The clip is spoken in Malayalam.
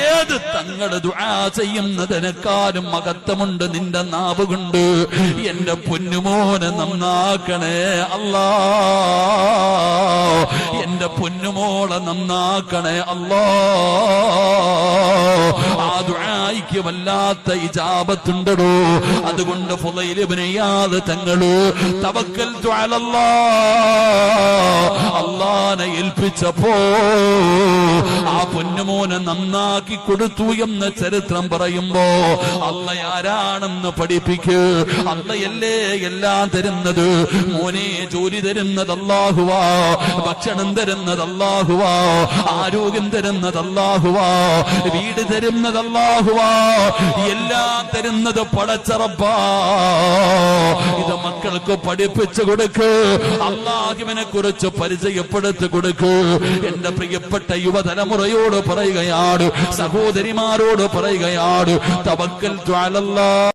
ഏത് തങ്ങള് ദുആ ചെയ്യുന്നതിനേക്കാളും മഹത്വമുണ്ട് നിന്റെ നാവ് കൊണ്ട്. എന്റെ പൊന്നുമോനെ നന്നാക്കണേ അല്ലാ, എന്റെ പൊന്നുമോളെ നന്നാക്കണേ അല്ലാ. ആ ദുആയ്ക്ക് വല്ലാത്ത ഇജാബത്തുണ്ടോ. അതുകൊണ്ട് ഫുളൈൽ ഇബ്നു ഇയാദ് തങ്ങള് തവക്കൽതു അലല്ലാഹ്, അല്ലാഹനെ ഏൽപ്പിച്ചപ്പോ ആ പൊന്നുമോനെ നന്നാക്കി കൊടുത്തു എന്ന ചരിത്രം പറയുമ്പോ അല്ല ആരാണെന്ന് പഠിപ്പിക്ക്. അല്ലയല്ലേ എല്ലാം തരുന്നത്. മോനെ ജോലി തരുന്നത് അല്ലാഹുവാ, ഭക്ഷണം തരുന്നത് അല്ലാഹുവാ, ആരോഗ്യം തരുന്നത് അല്ലാഹുവാ, വീട് തരുന്നത് അല്ലാഹുവാ, എല്ലാം തരുന്നത് പടച്ച റബ്ബാ. ഇത് മക്കൾക്ക് പഠിപ്പിച്ചു കൊടുക്ക്, അല്ലാഹുവിനെ കുറിച്ച് പരിചയപ്പെടുത്തി കൊടുക്ക്. എന്റെ പ്രിയപ്പെട്ട യുവതലമുറയോട് പറയുകയാണ്, സഹോദരിമാരോട് പറയുകയാണ്, തവക്കൽതു അലല്ലാഹ്.